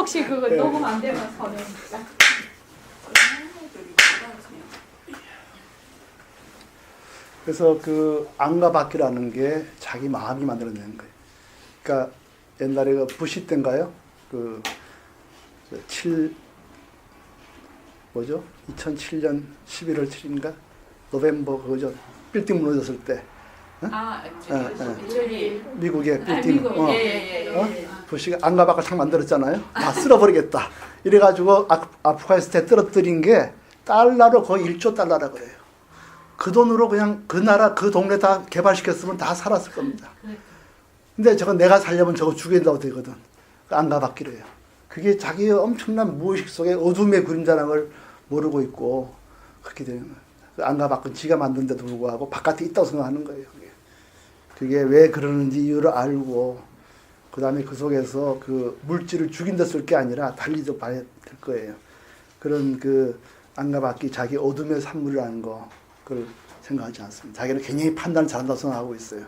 혹시 그거 네. 녹음 안 되면 선행입니다. 그래서 그 안과 밖이라는 게 자기 마음이 만들어내는 거예요. 그러니까 옛날에 그 부시 때인가요? 그 2007년 11월 7일인가? 노벰버 그거죠. 빌딩 무너졌을 때. 저기 미국의 빌딩. 미국 예. 부시가 안과 밖을 탁 만들었잖아요. 다 쓸어버리겠다. 이래가지고 아프가니스탄에 떨어뜨린 게 달러로 거의 1조 달러라 그래요. 그 돈으로 그냥 그 나라 그 동네 다 개발시켰으면 다 살았을 겁니다. 근데 저거 내가 살려면 저거 죽여야 된다고 되거든. 안과 밖이래요. 그게 자기의 엄청난 무의식 속에 어둠의 그림자라는 걸 모르고 있고 그렇게 되는 거예요. 안과 밖은 지가 만든데도 불구하고 바깥에 있다고 생각하는 거예요. 그게 왜 그러는지 이유를 알고 그 다음에 그 속에서 그 물질을 죽인 데 쓸 게 아니라 달리도 봐야 될 거예요. 그런 그 안과 밖이 자기 어둠의 산물이라는 거 그걸 생각하지 않습니다. 자기는 굉장히 판단을 잘한다고 생각하고 있어요.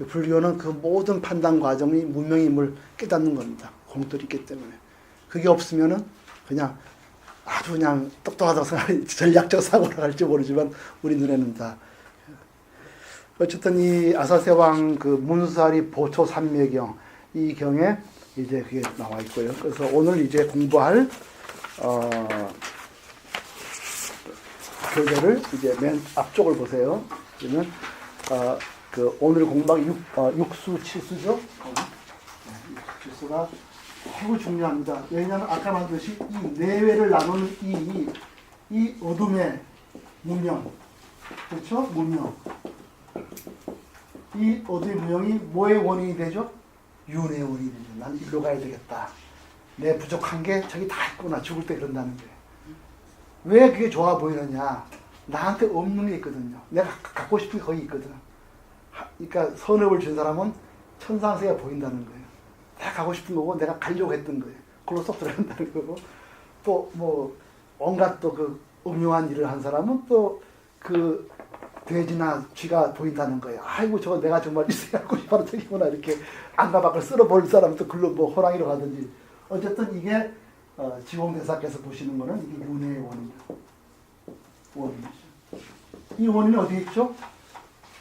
불교는 그 모든 판단 과정이 문명임을 깨닫는 겁니다. 공들이 있기 때문에. 그게 없으면은 그냥 아주 그냥 똑똑하다고 생각해 전략적 사고를 할지 모르지만 우리 눈에는 다. 어쨌든 이 아사세왕 그 문수사리 보초 삼매경 이 경에 이제 그게 나와 있고요. 그래서 오늘 이제 공부할 교재를 이제 맨 앞쪽을 보세요. 그러면 그 오늘 공부한 육수 칠수죠. 칠수가 매우 중요합니다. 왜냐하면 아까 말했듯이 이 내외를 나누는 이 어둠의 문명, 그렇죠? 문명. 이 어둠의 문명이 뭐의 원인이 되죠? 윤의 원인이 되죠. 난 일로 가야 되겠다. 내 부족한 게 저기 다 있구나. 죽을 때 그런다는 거예요. 왜 그게 좋아 보이느냐? 나한테 없는 게 있거든요. 내가 갖고 싶은 게 거기 있거든. 그러니까 선업을 준 사람은 천상세가 보인다는 거예요. 내가 가고 싶은 거고 내가 가려고 했던 거예요. 그걸로 쏙 들어간다는 거고 또 뭐 온갖 또 그 음흉한 일을 한 사람은 또 그 돼지나 쥐가 보인다는 거예요. 아이고 저거 내가 정말 있어야하고 바로 저기구나 이렇게 안과 밖을 쓸어버릴 사람은 또 글로 뭐 호랑이로 가든지 어쨌든 이게 지공대사께서 보시는 거는 이게 윤회의 원인이죠. 이 원인은 어디 있죠?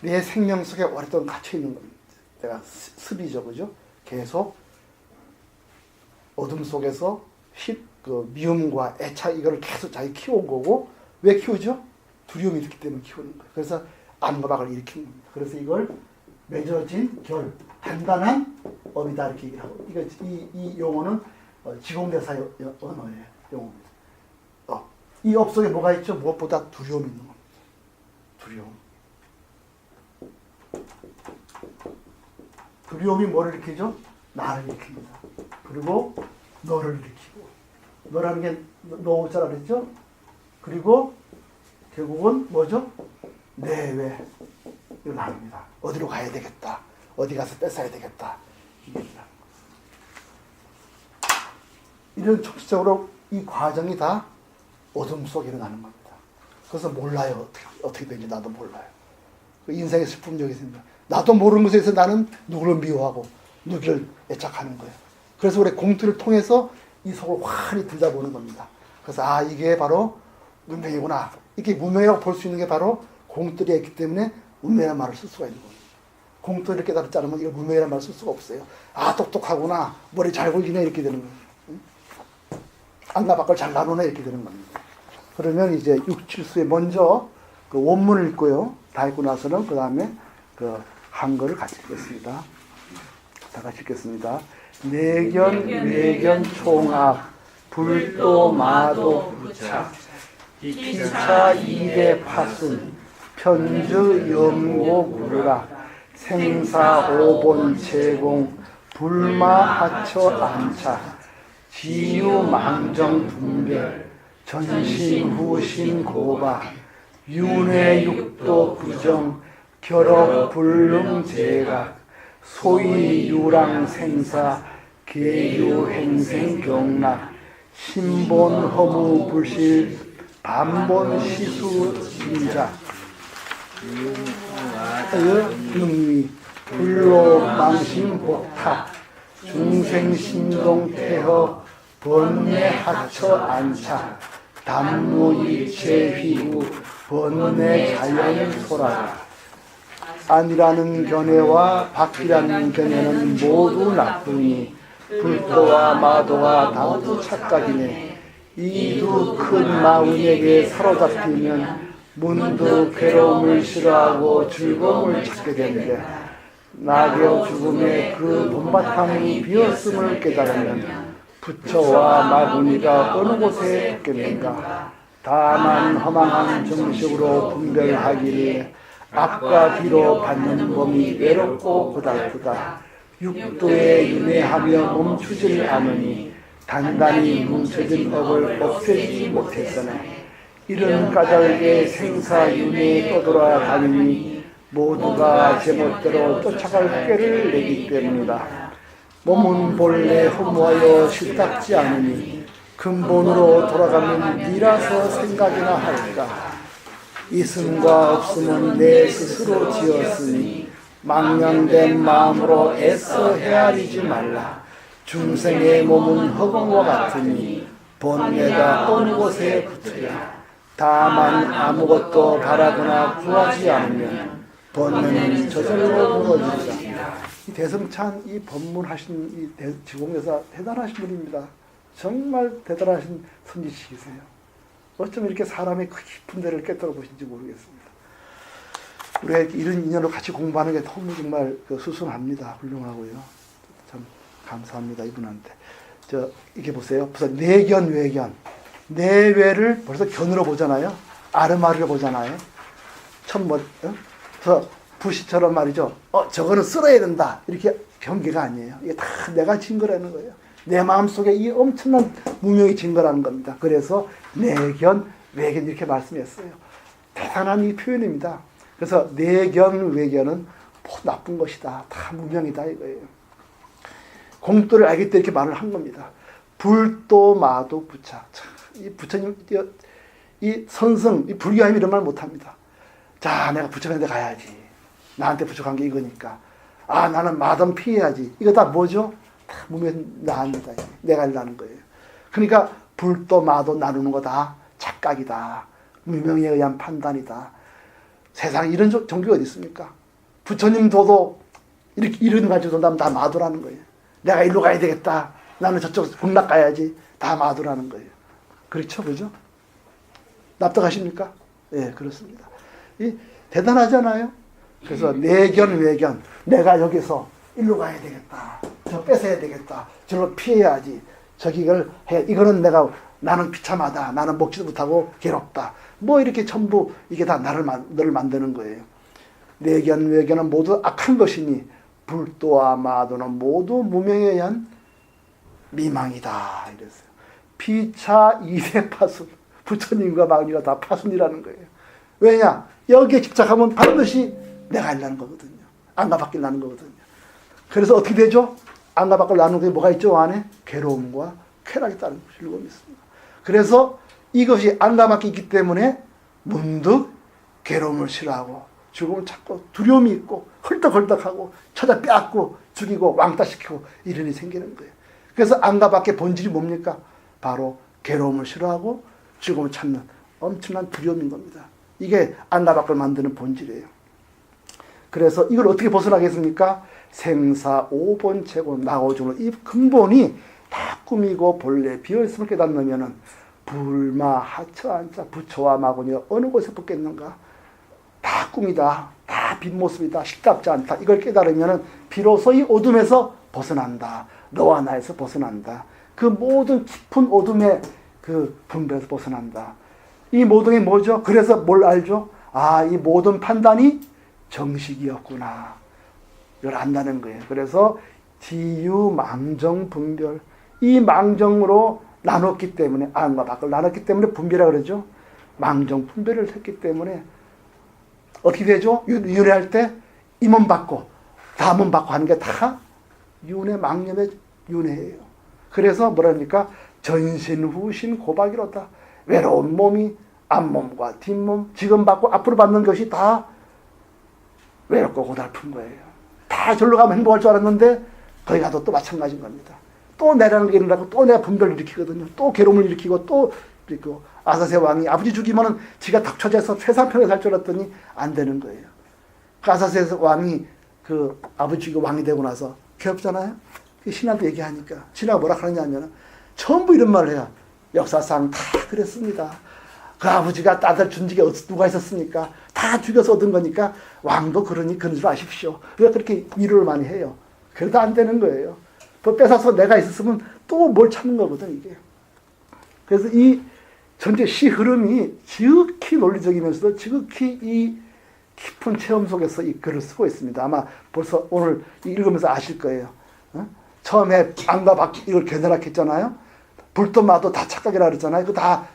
내 생명 속에 오랫동안 갇혀 있는 겁니다. 내가 습이죠, 그죠? 계속 어둠 속에서 그 미움과 애착 이거를 계속 자기 키워온 거고 왜 키우죠? 두려움이 있기 때문에 키우는 거예요. 그래서 안과 밖을 일으키는 겁니다. 그래서 이걸 맺어진 결, 단단한 업이다 이렇게 얘기를 하고 이 용어는 지공대사 언어예요. 용어입니다. 이 업 속에 뭐가 있죠? 무엇보다 두려움이 있는 겁니다. 두려움. 두려움이 뭐를 일으키죠? 나를 일으킵니다. 그리고 너를 일으키고 너라는 게 너자라 그랬죠? 그리고 결국은 뭐죠? 내외 이거 나옵니다. 어디로 가야 되겠다. 어디 가서 뺏어야 되겠다. 이런 총체적으로 이 과정이 다 어둠 속에 일어나는 겁니다. 그래서 몰라요. 어떻게 되는지 나도 몰라요. 그 인생의 슬픔 여기 있습니다. 나도 모르는 것에서 나는 누구를 미워하고 누구를 애착하는 거예요. 그래서 우리 공투를 통해서 이 속을 환히 들여다보는 겁니다. 그래서 이게 바로 문명이구나. 이게 문명이라고 볼 수 있는 게 바로 공투리가 있기 때문에 문명이라는 말을 쓸 수가 있는 겁니다. 공투리를 깨달지 않으면 이걸 문명이라는 말을 쓸 수가 없어요. 똑똑하구나. 머리 잘 굴리네 이렇게 되는 거예요. 안과 밖을 잘 나누네 이렇게 되는 겁니다. 그러면 이제 6, 7수에 먼저 그 원문을 읽고요. 다 읽고 나서는 그 다음에 그 한글을 같이 읽겠습니다. 다 같이 읽겠습니다. 내견, 외견, 총합, 불도, 마도, 부착, 기차, 이대, 파순, 편주, 염고, 구르락, 생사, 오본, 제공, 불마, 하처, 안차, 지유, 망정, 분별, 전신, 후신, 고바, 윤회, 육도, 부정, 결업, 불능, 제각, 소위, 유랑, 생사, 계유, 행생, 경락, 신본, 허무, 불실, 반본, 시수, 인자, 능위, 불로, 망신, 복탁, 중생, 신동, 태허, 번뇌 하처 안차 단무일체 휘우 번뇌 자연소라라. 안이라는 견해와 밖이라는 견해는 모두 나쁘니 불도와 마도가 다 모두 착각이네. 이 두 큰 마운에게 사로잡히면 문득 괴로움을 싫어하고 즐거움을 찾게 되는데 낙엽 죽음의 그 본바탕이 비었음을 깨달으면 부처와 마구니가 어느 곳에 있겠는가. 다만 허망한 정식으로 분별하기를 앞과 뒤로 받는 몸이 외롭고 고달프다. 육도에 윤회하며 멈추질 않으니 단단히 뭉쳐진 업을 없애지 못했으나 이런 까닭에 생사윤회에 떠돌아다니니 모두가 제멋대로 쫓아갈 꾀를 내기 때문이다. 몸은 본래 허무하여 실답지 않으니 근본으로 돌아가면 니라서 생각이나 할까. 있음과 없음은 내 스스로 지었으니 망령된 마음으로 애써 헤아리지 말라. 중생의 몸은 허공과 같으니 번뇌가 어느 곳에 붙으랴. 다만 아무것도 바라거나 구하지 않으면 번뇌는 저절로 무너지리라. 이 대성찬 이 법문하신 이 지공여사 대단하신 분입니다. 정말 대단하신 선지식이세요. 어쩜 이렇게 사람의 깊은 데를 깨달아 보신지 모르겠습니다. 우리가 이런 인연으로 같이 공부하는 게 너무 정말 수순합니다. 훌륭하고요. 참 감사합니다. 이분한테. 이게 보세요. 벌써 내견, 외견. 내외를 벌써 견으로 보잖아요. 아르마리로 보잖아요. 그래서 부시처럼 말이죠. 저거는 쓸어야 된다. 이렇게 경계가 아니에요. 이게 다 내가 증거라는 거예요. 내 마음속에 이 엄청난 무명이 증거라는 겁니다. 그래서 내견, 외견 이렇게 말씀했어요. 대단한 이 표현입니다. 그래서 내견, 외견은 나쁜 것이다. 다 무명이다 이거예요. 공도를 알기 때문에 이렇게 말을 한 겁니다. 불도 마도 부차. 이 부처님, 이 선승, 이 불교하면 이런 말 못합니다. 자, 내가 부처한테 가야지. 나한테 부족한 게 이거니까. 나는 마담 피해야지. 이거 다 뭐죠? 다 무명 나합니다. 내가 하려는 거예요. 그러니까 불도 마도 나누는 거 다 착각이다. 무명에 의한 판단이다. 세상에 이런 종교가 어디 있습니까? 부처님도도 이렇게 이런 가지고 나면 다 마도라는 거예요. 내가 일로 가야 되겠다. 나는 저쪽 극락 가야지. 다 마도라는 거예요. 그렇죠? 그죠? 납득하십니까? 예, 그렇습니다. 대단하잖아요? 그래서 내견, 외견. 내가 여기서 일로 가야 되겠다. 저 뺏어야 되겠다. 저로 피해야지. 저기를 해. 이거는 나는 비참하다. 나는 먹지도 못하고 괴롭다. 뭐 이렇게 전부 이게 다 너를 만드는 거예요. 내견, 외견은 모두 악한 것이니 불도와 마도는 모두 무명에 의한 미망이다. 이랬어요. 피차 이대 파순. 부처님과 마귀가 다 파순이라는 거예요. 왜냐? 여기에 집착하면 반드시 내가 하려는 거거든요. 안과 밖을 나는 거거든요. 그래서 어떻게 되죠? 안과 밖을 나누는 게 뭐가 있죠? 안에 괴로움과 쾌락이 따른 즐거움이 있습니다. 그래서 이것이 안과 밖에 있기 때문에 문득 괴로움을 싫어하고 즐거움을 찾고 두려움이 있고 헐떡헐떡하고 찾아 빼앗고 죽이고 왕따시키고 이런 일이 생기는 거예요. 그래서 안과 밖의 본질이 뭡니까? 바로 괴로움을 싫어하고 즐거움을 찾는 엄청난 두려움인 겁니다. 이게 안과 밖을 만드는 본질이에요. 그래서 이걸 어떻게 벗어나겠습니까? 생사, 오본, 체고, 나오중으로 이 근본이 다 꿈이고 본래 비어있음을 깨닫으면은 불마, 하처, 안자, 부처와 마구니가 어느 곳에 붙겠는가? 다 꿈이다. 다 빈모습이다. 실답지 않다. 이걸 깨달으면은 비로소 이 어둠에서 벗어난다. 너와 나에서 벗어난다. 그 모든 깊은 어둠의 그 분별에서 벗어난다. 이 모든 게 뭐죠? 그래서 뭘 알죠? 이 모든 판단이 정식이었구나. 이걸 안다는 거예요. 그래서 지유, 망정, 분별. 이 망정으로 나눴기 때문에, 안과 밖을 나눴기 때문에 분별이라고 그러죠. 망정, 분별을 했기 때문에 어떻게 되죠? 윤회할 때 임원 받고 다문 받고 하는 게 다 윤회, 망념의 윤회예요. 그래서 뭐랍니까? 전신, 후신, 고박이로다. 외로운 몸이 앞몸과 뒷몸, 지금 받고 앞으로 받는 것이 다 외롭고 고달픈 거예요. 다 절로 가면 행복할 줄 알았는데 거기 가도 또 마찬가지인 겁니다. 또 내라는 게 일어나고 또 내가 분별을 일으키거든요. 또 괴로움을 일으키고 또 일으키고. 아사세 왕이 아버지 죽이면은 지가 닥쳐져서 최상편에 살 줄 알았더니 안 되는 거예요. 그 아사세 왕이 그 아버지 죽이고 왕이 되고 나서 괴롭잖아요. 신하도 얘기하니까 신하가 뭐라 하느냐 하면 전부 이런 말을 해요. 역사상 다 그랬습니다. 그 아버지가 딸들 준 적이 누가 있었습니까? 다 죽여서 얻은 거니까 왕도 그러니 그런 줄 아십시오. 왜 그렇게 위로를 많이 해요? 그래도 안 되는 거예요. 또 뺏어서 내가 있었으면 또 뭘 찾는 거거든 이게. 그래서 이 전체 시 흐름이 지극히 논리적이면서도 지극히 이 깊은 체험 속에서 이 글을 쓰고 있습니다. 아마 벌써 오늘 읽으면서 아실 거예요. 처음에 안과 밖 이걸 견해락했잖아요. 불도 마도 다 착각이라 그랬잖아요. 그 다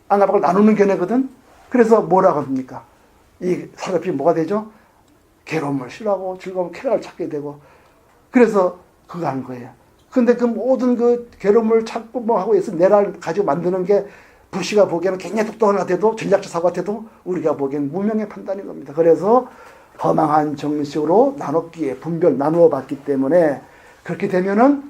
안과 밖을 나누는 견해거든. 그래서 뭐라고 합니까? 이 사람이 뭐가 되죠? 괴로움을 싫어하고 즐거움 쾌락을 찾게 되고. 그래서 그거 한 거예요. 근데 그 모든 그 괴로움을 찾고 뭐 하고 해서 내를 가지고 만드는 게 부시가 보기에는 굉장히 똑똑한 것 같아도 전략적 사고 같아도 우리가 보기엔 무명의 판단인 겁니다. 그래서 허망한 정식으로 나눴기에 분별 나누어 봤기 때문에 그렇게 되면은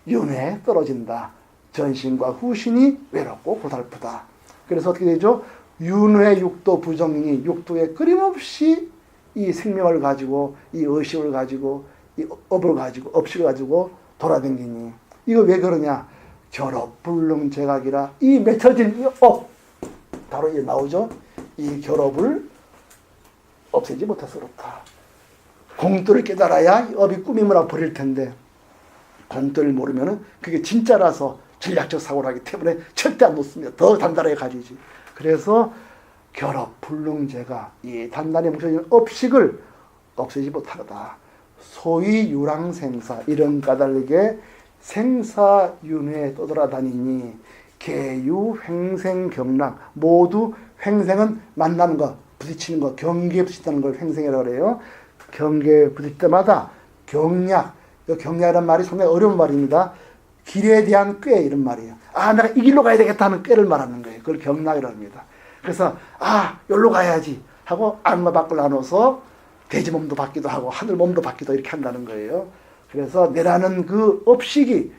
윤회에 떨어진다. 전신과 후신이 외롭고 고달프다. 그래서 어떻게 되죠? 윤회 육도 부정이 육도에 끊임없이 이 생명을 가지고 이 의식을 가지고 이 업을 가지고 업식을 가지고 돌아다니니 이거 왜 그러냐? 결업 불능 제각이라 이 맺혀진 이 업 바로 이제 나오죠. 이 결업을 없애지 못해서 그렇다. 공도를 깨달아야 이 업이 꾸밈을 버릴 텐데 공도를 모르면은 그게 진짜라서 전략적 사고를 하기 때문에 절대 안 놓습니다. 더 단단하게 가지지. 그래서 결업 불능제가 이 단단히 뭉쳐진 업식을 없애지 못하다. 소위 유랑생사 이런 까닭에 생사윤회에 떠돌아다니니 계유 횡생경락 모두 횡생은 만나는 것 부딪히는 것 경계에 부딪히는 걸 횡생이라고 그래요. 경계에 부딪힐 때마다 경략 경략이라는 말이 상당히 어려운 말입니다. 길에 대한 꾀 이런 말이에요. 아 내가 이 길로 가야 되겠다는 꾀를 말하는 거예요. 그걸 경락이라고 합니다. 그래서 아 여기로 가야지 하고 안과 밖을 나눠서 돼지 몸도 받기도 하고 하늘 몸도 받기도 이렇게 한다는 거예요. 그래서 내라는 그 업식이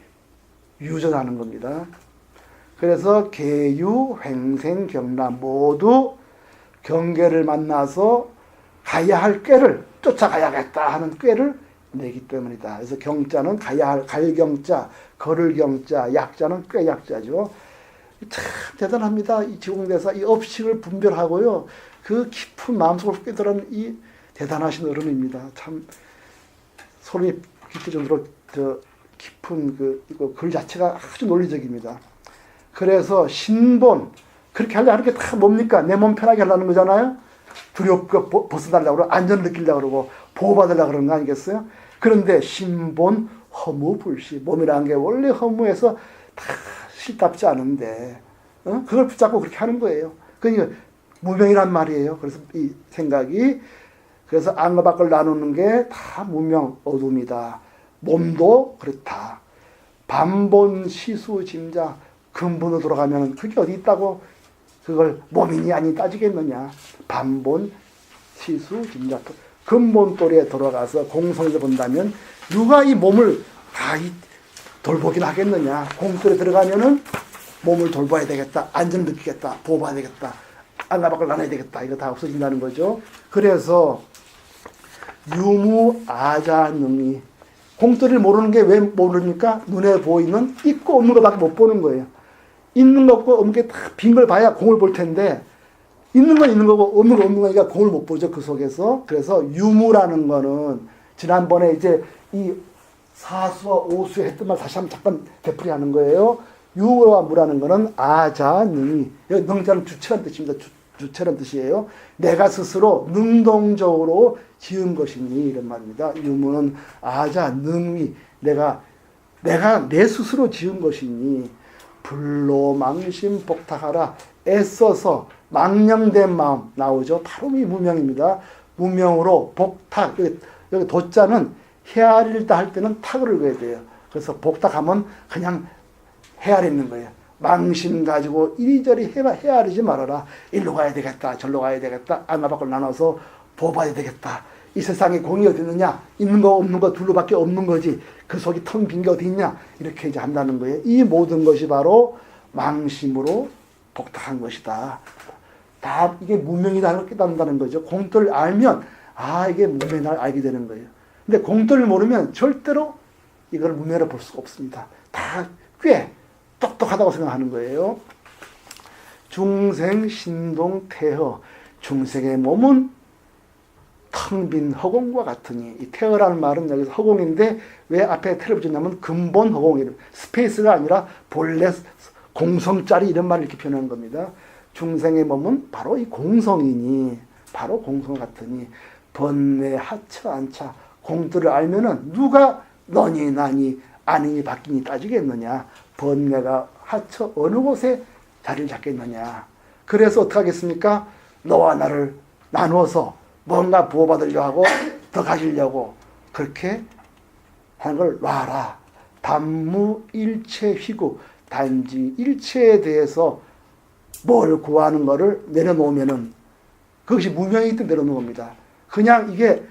유전하는 겁니다. 그래서 계유, 횡생, 경락 모두 경계를 만나서 가야 할 꾀를 쫓아가야겠다 하는 꾀를 내기 때문이다. 그래서 경자는 가야 할 갈경자, 걸을 경자, 약자는 꾀 약자죠. 참 대단합니다. 이 지공대사 이 업식을 분별하고요. 그 깊은 마음속을 깨달은 이 대단하신 어른입니다. 참 소름이 깊을 정도로 깊은 이거 글 자체가 아주 논리적입니다. 그래서 신본 그렇게 하려는 게 다 뭡니까? 내 몸 편하게 하려는 거잖아요. 두렵고 벗어달라고 그러고 안전을 느끼려고 그러고 보호받으려고 그러는 거 아니겠어요? 그런데 신본 허무불시 몸이라는 게 원래 허무해서 다 싫답지 않은데 그걸 붙잡고 그렇게 하는 거예요. 그러니까 무명이란 말이에요. 그래서 이 생각이 그래서 안과 밖을 나누는 게 다 무명 어둠이다. 몸도 그렇다. 반본 시수 짐자 근본으로 돌아가면 그게 어디 있다고 그걸 몸이니 아니 따지겠느냐. 반본 시수 짐자 근본 또래에 돌아가서 공성에서 본다면 누가 이 몸을 다 돌보긴 하겠느냐. 공돌에 들어가면은 몸을 돌봐야 되겠다. 안전 느끼겠다. 보호해야 되겠다. 안과 밖을 나눠야 되겠다. 이거 다 없어진다는 거죠. 그래서 유무 아자능이 공돌이를 모르는 게 왜 모릅니까? 눈에 보이는 있고 없는 것밖에 못 보는 거예요. 있는 거 없고 없는 게 다 빈 걸 봐야 공을 볼 텐데 있는 건 있는 거고 없는 건 없는 거니까 공을 못 보죠. 그 속에서. 그래서 유무라는 거는 지난번에 이제 이 사수와 오수 했던 말 다시 한번 잠깐 되풀이하는 거예요. 유와 무라는 거는 아자능이 여기 능자는 주체란 뜻입니다. 주체란 뜻이에요. 내가 스스로 능동적으로 지은 것이니 이런 말입니다. 유무는 아자 능이 내가 내 스스로 지은 것이니 불로 망심 복탁하라 애써서 망령된 마음 나오죠. 바로 이 무명입니다. 무명으로 복탁 여기 도자는 헤아릴다 할 때는 탁을 그어야 돼요. 그래서 복탁하면 그냥 헤아리는 거예요. 망심 가지고 이리저리 헤아리지 말아라. 일로 가야 되겠다. 절로 가야 되겠다. 안과 밖을 나눠서 보호받아야 되겠다. 이 세상에 공이 어디 있느냐? 있는 거 없는 거 둘로밖에 없는 거지. 그 속이 텅 빈 게 어디 있냐? 이렇게 이제 한다는 거예요. 이 모든 것이 바로 망심으로 독탁한 것이다. 다 이게 무명이다 깨닫는다는 거죠. 공도를 알면 이게 무명이다 알게 되는 거예요. 근데 공도를 모르면 절대로 이걸 무명으로 볼 수가 없습니다. 다 꽤 똑똑하다고 생각하는 거예요. 중생 신동 태허. 중생의 몸은 텅 빈 허공과 같으니, 이 태허라는 말은 여기서 허공인데 왜 앞에 태를 붙였냐면 근본 허공이에요. 스페이스가 아니라 본래 공성짜리 이런 말을 이렇게 표현하는 겁니다. 중생의 몸은 바로 이 공성이니, 바로 공성 같으니 번뇌 하처 안차. 공도를 알면은 누가 너니 나니 아니니 바뀌니 따지겠느냐. 번뇌가 하처 어느 곳에 자리를 잡겠느냐. 그래서 어떻게 하겠습니까? 너와 나를 나누어서 뭔가 부어받으려고 하고 더 가지려고 그렇게 하는 걸 놔라. 단무 일체 휘구. 단지 일체에 대해서 뭘 구하는 거를 내려놓으면은 그것이 무명이 있든 내려놓는 겁니다. 그냥 이게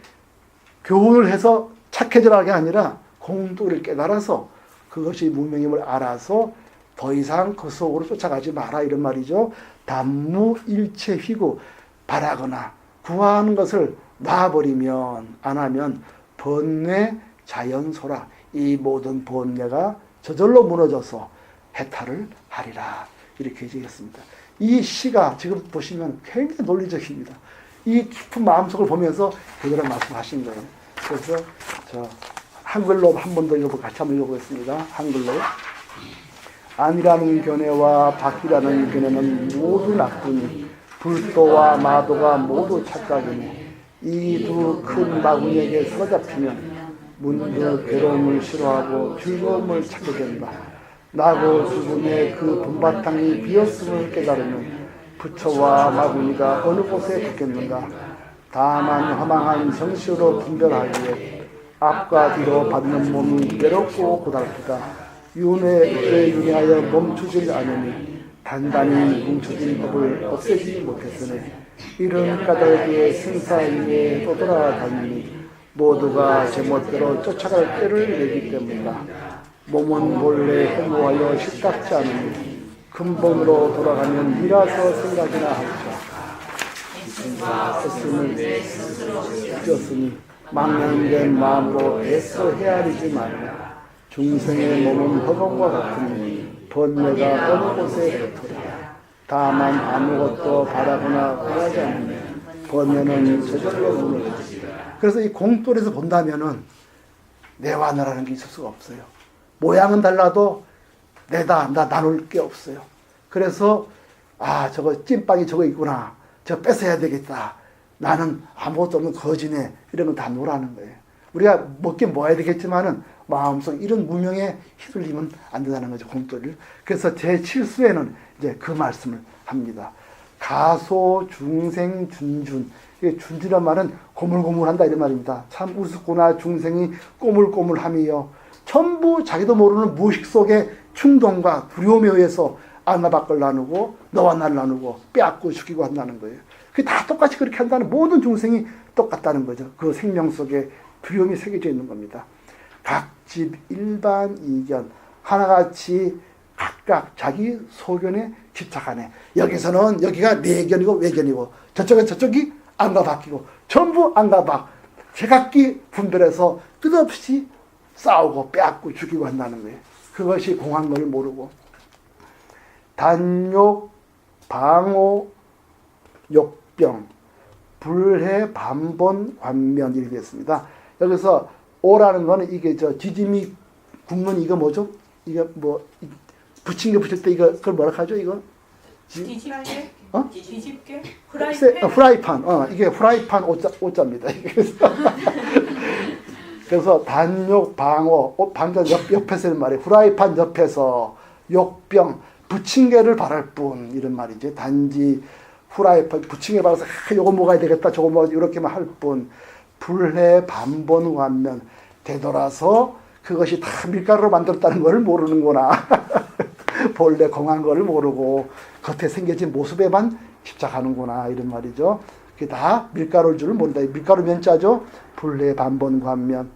교훈을 해서 착해져라 게 아니라 공도를 깨달아서 그것이 무명임을 알아서 더 이상 그 속으로 쫓아가지 마라 이런 말이죠. 단무 일체 휘구. 바라거나 구하는 것을 놔버리면, 안 하면 번뇌 자연소라. 이 모든 번뇌가 저절로 무너져서 해탈을 하리라. 이렇게 얘기했습니다. 이 시가 지금 보시면 굉장히 논리적입니다. 이 깊은 마음속을 보면서 그대로 말씀하신 거예요. 그래서 한글로 한 번 더 같이 한번 읽어보겠습니다. 한글로. 안이라는 견해와 밖이라는 견해는 모두 나쁘니 불도와 마도가 모두 착각이니 이 두 큰 마구니에게 사로잡히면 문득 괴로움을 싫어하고 즐거움을 찾게 된다. 나고 죽음의 그 분바탕이 비었음을 깨달으면 부처와 마구니가 어느 곳에 있겠는가. 다만 허망한 정시로 분별하기에 앞과 뒤로 받는 몸이 외롭고 고달프다. 윤회에 윤회하여 멈추질 않으니 단단히 뭉쳐진 법을 없애지 못했으니 이런 까닭에 생사위에 떠돌아다니니 모두가 제멋대로 쫓아갈 때를 내기 때문이다. 몸은 본래 해모하여 식닥지 않으니 근본으로 돌아가면 미라서 생각이나 할까. 스승을 잊었으니 망령된 마음으로 애써 헤아리지 말라. 중생의 몸은 허공과 같으니 번뇌가 어느 곳에 붙어라. 다만 아무것도 바라거나 구하지 않으면 번뇌는 저절로 무너지리라. 그래서 이 공돌에서 본다면은 내와 나라는 게 있을 수가 없어요. 모양은 달라도 내다 나 나눌 게 없어요. 그래서 저거 찐빵이 저거 있구나. 저거 뺏어야 되겠다. 나는 아무것도 없는 거지네. 이런 건 다 놓으라는 거예요. 우리가 먹긴 먹어야 되겠지만은 마음속 이런 무명에 휘둘리면 안 된다는 거죠. 공돌을. 그래서 제7수에는 이제 그 말씀을 합니다. 가소 중생 준준. 준준이란 말은 고물고물한다 이런 말입니다. 참 우습구나 중생이 꼬물꼬물함이요. 전부 자기도 모르는 무의식 속의 충동과 두려움에 의해서 안나밖을 나누고 너와 나를 나누고 빼앗고 죽이고 한다는 거예요. 그게 다 똑같이 그렇게 한다는 모든 중생이 똑같다는 거죠. 그 생명 속에 두려움이 새겨져 있는 겁니다. 각집 일반 이견 하나같이 각각 자기 소견에 집착하네. 여기서는 여기가 내견이고 외견이고 저쪽은 저쪽이 안과 밖이고 전부 안과 밖 제각기 분별해서 끝없이 싸우고 빼앗고 죽이고 한다는 거예요. 그것이 공한 걸 모르고 단욕, 방호, 욕병, 불해, 반본, 관면 이렇게 됐습니다. 여기서 오라는 거는 이게 지짐이 굽는 이거 뭐죠? 이거 뭐 붙인 게 붙일 때 이거 그걸 뭐라 하죠? 이거 뒤집게? 뒤집게? 프라이팬. 이게 프라이팬 오자입니다. 그래서 단욕, 방어, 방금 옆에서 말이에요. 프라이팬 옆에서 욕병, 부침개를 바랄 뿐 이런 말이지. 단지 프라이팬 부침개 바라서 요거 먹어야 되겠다, 저거 먹어야 이렇게만 할 뿐. 불해 반본 완면 되돌아서 그것이 다 밀가루로 만들었다는 걸 모르는구나. 본래 공한 걸 모르고 겉에 생겨진 모습에만 집착하는구나 이런 말이죠. 그게 다 밀가루일 줄 모른다. 밀가루 면자죠. 불례 반본관면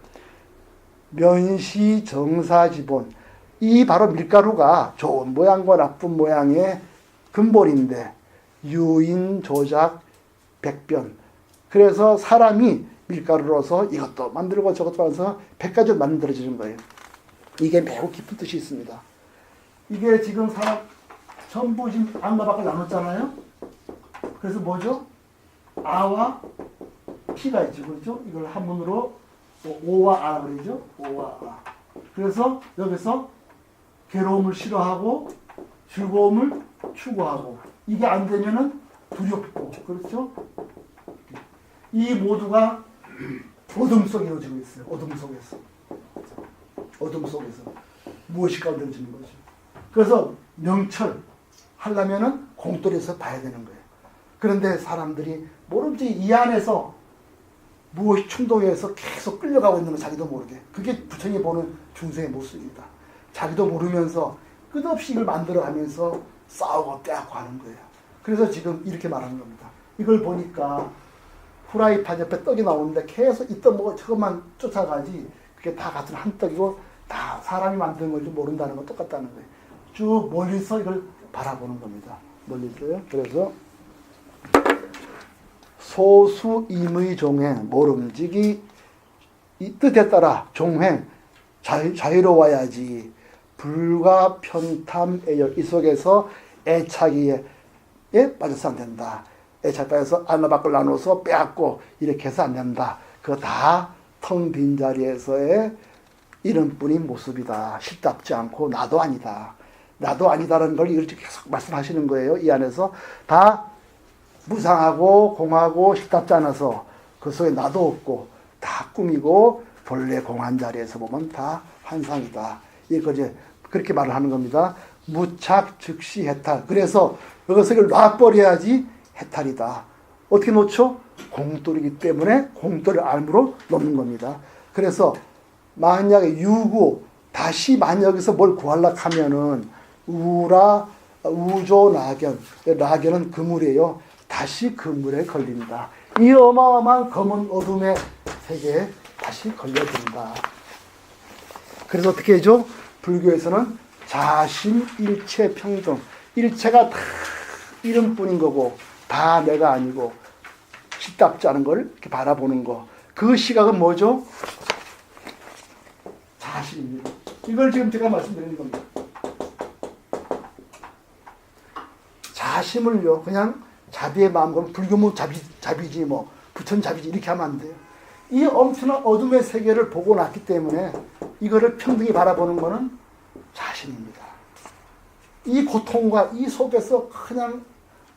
면시 정사지본. 이 바로 밀가루가 좋은 모양과 나쁜 모양의 근본인데 유인 조작 백변. 그래서 사람이 밀가루로서 이것도 만들고 저것도 만들어서 100가지 만들어지는 거예요. 이게 매우 깊은 뜻이 있습니다. 이게 지금 사람 전부 지금 안과 밖을 나눴잖아요. 그래서 뭐죠? 아와 피가 있죠. 그렇죠? 이걸 한문으로 오와 아 그러죠. 오와 아. 그래서 여기서 괴로움을 싫어하고 즐거움을 추구하고 이게 안 되면은 두렵고 그렇죠? 이 모두가 어둠 속에 이루어지고 있어요. 어둠 속에서. 어둠 속에서. 무엇이 가운데지는 거죠. 그래서 명철 하려면은 공돌에서 봐야 되는 거예요. 그런데 사람들이 모르지 이 안에서 무엇이 충동해서 계속 끌려가고 있는 거 자기도 모르게. 그게 부처님이 보는 중생의 모습입니다. 자기도 모르면서 끝없이 이걸 만들어가면서 싸우고 떼고 하는 거예요. 그래서 지금 이렇게 말하는 겁니다. 이걸 보니까 후라이팬 옆에 떡이 나오는데 계속 이 떡 먹어 저것만 쫓아가지 그게 다 같은 한 떡이고 다 사람이 만든 건지 모른다는 건 똑같다는 거예요. 쭉 멀리서 이걸 바라보는 겁니다. 멀리서요. 그래서 소수임의 종행 모름지기 이 뜻에 따라 종행 자유로워야지 불과 편탐애열 이 속에서 애착에 빠져서 안 된다. 애착 빠져서 안과 밖을 나눠서 빼앗고 이렇게 해서 안 된다. 그거 다 텅 빈 자리에서의 이름뿐인 모습이다. 실답지 않고 나도 아니다. 나도 아니다라는 걸 이렇게 계속 말씀하시는 거예요. 이 안에서 다 무상하고 공하고 실답지 않아서 그 속에 나도 없고 다 꿈이고 본래 공한 자리에서 보면 다 환상이다. 이거 이제 그렇게 말을 하는 겁니다. 무착 즉시 해탈. 그래서 이것을 놔버려야지 해탈이다. 어떻게 놓죠? 공돌이기 때문에 공돌을 알므로 놓는 겁니다. 그래서 만약에 유구 다시 만약 여기서 뭘 구하려고 하면은 우조 낙연. 낙연은 그물이에요. 다시 그물에 걸린다. 이 어마어마한 검은 어둠의 세계에 다시 걸려든다. 그래서 어떻게 해죠? 불교에서는 자심 일체 평등. 일체가 다 이름뿐인 거고 다 내가 아니고 실답지 않은 걸 이렇게 바라보는 거. 그 시각은 뭐죠? 자심입니다. 이걸 지금 제가 말씀드리는 겁니다. 자심을요, 그냥 자비의 마음, 그럼 불교면 자비지 뭐, 부처는 자비지 이렇게 하면 안 돼요. 이 엄청난 어둠의 세계를 보고 났기 때문에 이거를 평등히 바라보는 것은 자신입니다. 이 고통과 이 속에서 그냥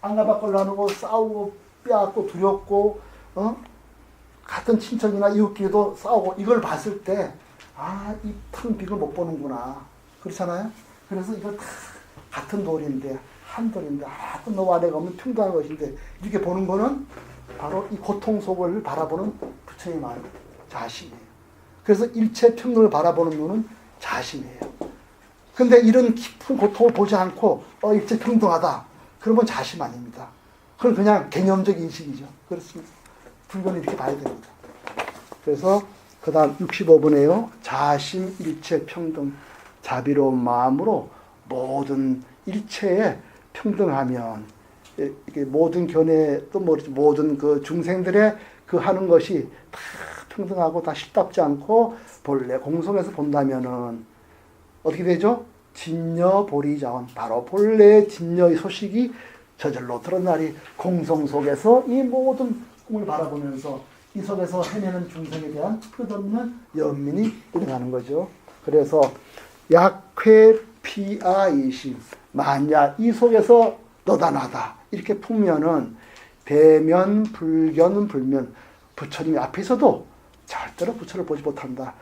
안과 밖을 나누고 싸우고 빼앗고 두렵고 같은 친척이나 이웃끼리도 싸우고 이걸 봤을 때 이 텅 빈 걸 못 보는구나. 그렇잖아요? 그래서 이걸 다 같은 돌인데 한 돌인데 또 너와 내가 없는 평등한 것인데 이렇게 보는 거는 바로 이 고통 속을 바라보는 부처의 마음, 자심이에요. 그래서 일체 평등을 바라보는 눈은 자심이에요. 근데 이런 깊은 고통을 보지 않고 일체 평등하다. 그러면 자심 아닙니다. 그건 그냥 개념적 인식이죠. 그렇습니다. 불교는 이렇게 봐야 됩니다. 그래서 그 다음 65번에요. 자심 일체 평등 자비로운 마음으로 모든 일체에 평등하면 이게 모든 견해 또 모든 그 중생들의 그 하는 것이 다 평등하고 다 실답지 않고 본래 공성에서 본다면은 어떻게 되죠? 진여 보리자원 바로 본래의 진여의 소식이 저절로 드러나리 공성 속에서 이 모든 꿈을 바라보면서 이 속에서 헤매는 중생에 대한 끝없는 연민이 일어나는 거죠. 그래서 약회 피아이심 만약 이 속에서 너다 나다 이렇게 품면은 대면 불견 불면 부처님 앞에서도 절대로 부처를 보지 못한다.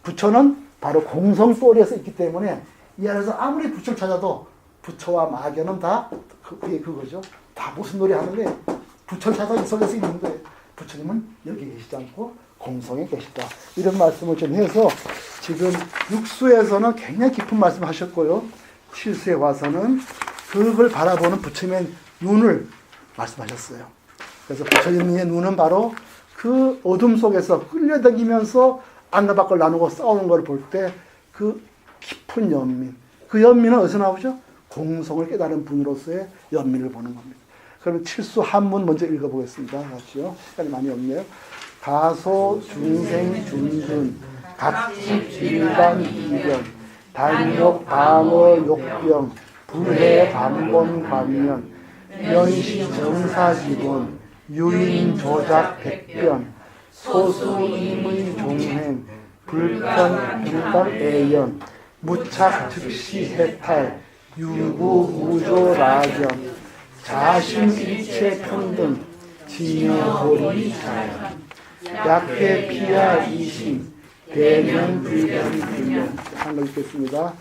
부처는 바로 공성 또리에서 있기 때문에 이 안에서 아무리 부처를 찾아도 부처와 마견은 다 그게 그거죠. 다 무슨 놀이 하는 거예요. 부처를 찾아 이 속에서 있는 거예요. 부처님은 여기 계시지 않고 공성에 계시다. 이런 말씀을 좀 해서 지금 6수에서는 굉장히 깊은 말씀을 하셨고요. 7수에 와서는 그걸 바라보는 부처님의 눈을 말씀하셨어요. 그래서 부처님의 눈은 바로 그 그 어둠 속에서 끌려다니면서 안과 밖을 나누고 싸우는 걸 볼 때 그 깊은 연민, 그 연민은 어디서 나오죠? 공성을 깨달은 분으로서의 연민을 보는 겁니다. 그럼 칠수 한문 먼저 읽어보겠습니다. 같이요. 시간이 많이 없네요. 가소 중생 중근 각집 일반 이변 단욕 방어 욕병 불해 반본 관면 면시 정사지본 유인 조작 백변 소수임의 종행 불편 불감 애연 무착 즉시 해탈 유구 무조 라견 자신 일체 평등 진여 도리 자연 약해 피하 이심 대면 불변 불면 한글 읽겠습니다.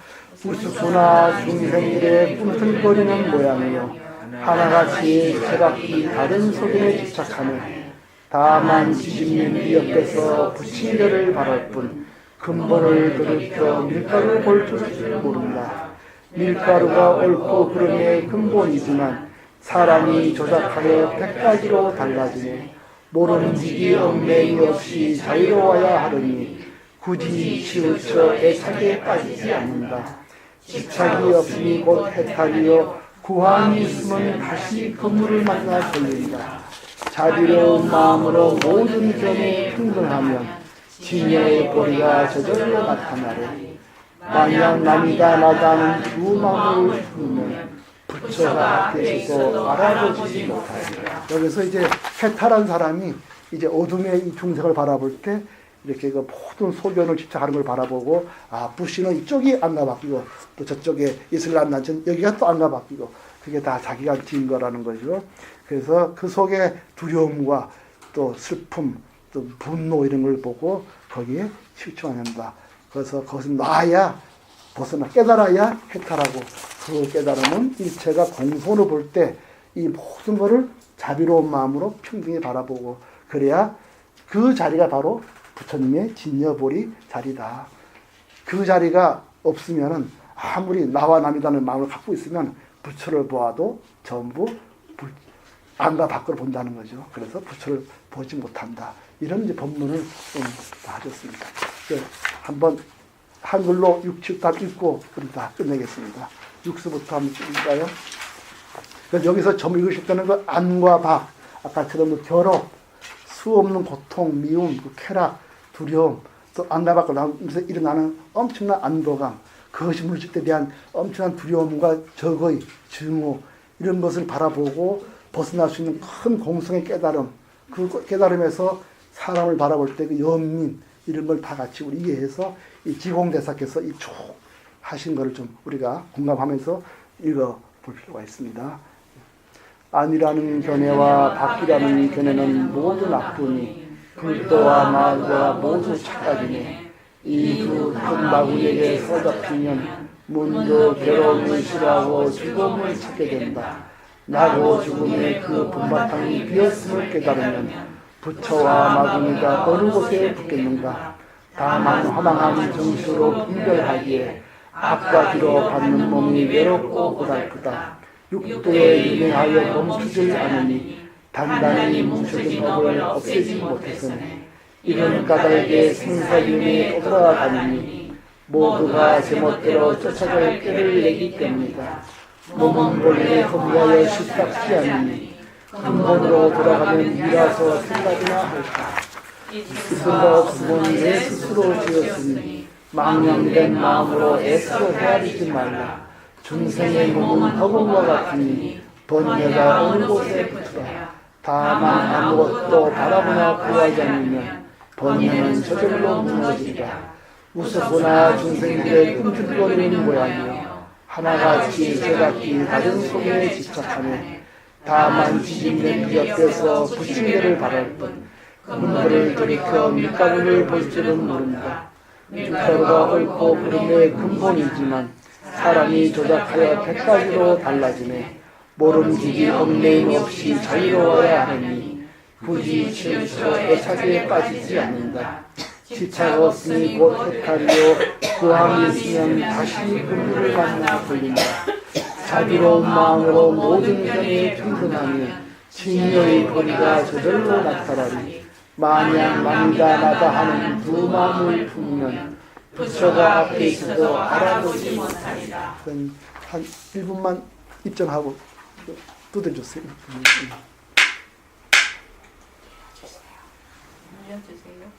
우스구나 중생들의 꿈틀거리는 모양이요 하나같이 제각기 다른 소견에 집착하네. 다만 지집는 이 옆에서 부친결을 바랄 뿐 근본을 돌이켜 밀가루를 볼 줄을 모른다. 밀가루가 옳고 그름의 근본이지만 사람이 조작하여 100가지로 달라지네. 모르는 지기 얽매이 없이 자유로워야 하더니 굳이 치우쳐 애착에 빠지지 않는다. 집착이 없으니 곧 해탈이요 구함이 있으면 다시 그물을 만나 걸린다. 자비로운 마음으로 모든 견에 평등하면 진여의 보리가 저절로 나타나리. 만약 남이다 나다는 두 마음을 품으면 부처가 앞에서도 알아보지 못하리라. 여기서 이제 해탈한 사람이 이제 어둠의 이 중생을 바라볼 때 이렇게 그 모든 소견을 집착하는 걸 바라보고 아 부시는 이쪽이 안가 바뀌고 또 저쪽에 이슬람 난천 여기가 또 안가 바뀌고 그게 다 자기가 지은 거라는 거죠. 그래서 그 속에 두려움과 또 슬픔 또 분노 이런 걸 보고 거기에 치우쳐야 한다. 그래서 그것은 놔야 벗어나 깨달아야 해탈하고 그 깨달음은 일체가 공손으로 볼 때 이 모든 것을 자비로운 마음으로 평등히 바라보고 그래야 그 자리가 바로 부처님의 진여보리 자리다. 그 자리가 없으면은 아무리 나와 남이라는 마음을 갖고 있으면 부처를 보아도 전부 안과 밖으로 본다는 거죠. 그래서 부처를 보지 못한다. 이런 이제 법문을 하셨습니다. 한번 한글로 6, 7답 읽고 그럼 다 끝내겠습니다. 6수부터 한번 읽을까요? 여기서 점 읽으실 때는 그 안과 밖, 아까처럼 그 결업, 수 없는 고통, 미움, 그 쾌락, 두려움, 또 안과 밖으로 나오면서 일어나는 엄청난 안도감, 그것이 물질에 대한 엄청난 두려움과 적의, 증오, 이런 것을 바라보고 벗어날 수 있는 큰 공성의 깨달음, 그 깨달음에서 사람을 바라볼 때 그 연민, 이런 걸 다 같이 우리 이해해서 이 지공대사께서 이 쭉 하신 것을 좀 우리가 공감하면서 읽어볼 필요가 있습니다. 안이라는 견해와 밖이라는 견해는 모두 나쁘니 불도와 말과 모두 착각이네. 이 두 큰 마구에게 서잡히면 문도 괴로움을 싫어하고 즐거움을 찾게 된다. 나고 죽음의 그 분바탕이 비었음을 깨달으면 부처와 마구니가 어느 곳에 붙겠는가. 다만 허망한 정신으로 분별하기에 앞과 뒤로 받는 몸이 외롭고 고달프다. 육도에 유행하여 멈추지 않으니 단단히 뭉쳐진 법을 없애지 못했으니 이런 까닭에 생사윤회에 떠돌아다니니 모두가 제멋대로 쫓아갈 꾀를 내기 때문이다. 몸은 본래 허무하여 실답지 않으니 근본으로 돌아가면 이라서 생각이나 할까. 있을 바 없으면 내 스스로 지었으니 망령된 마음으로 애써 헤아리지 말라. 중생의 몸은 허공과 같으니 번뇌가 어느 곳에 붙으라. 다만 아무것도 바라보나 구하지 않으면 번뇌는 저절로 무너지리라. 우습거나 중생들의 꿈틀거리는 모양이요 하나같이 제각기 다른 소견에 집착하네. 다만 지집는 옆에서 부침개를 바랄 뿐 근거를 돌이켜 밀가루를 볼 줄은 모른다. 밀가루가 옳고 그름의 근본이지만 사람이 조작하여 100가지로 달라지네. 모름지기 얽매임 없이 자유로워야 하니 굳이 치우쳐 애착에 빠지지 않는다. 집착 없으니 곧 해탈이요 구함이 있으면 다시 그물을 만나 걸린다. 자비로운 마음으로 모든 견에 평등하며 진여의 보리가 저절로 나타나리. 만약 만이가 나다 하는 두 마음을 품으면 부처가 앞에 있어도 알아보지 못하리라. 한 1분만 입전하고 두드려주세요. 알려주세요.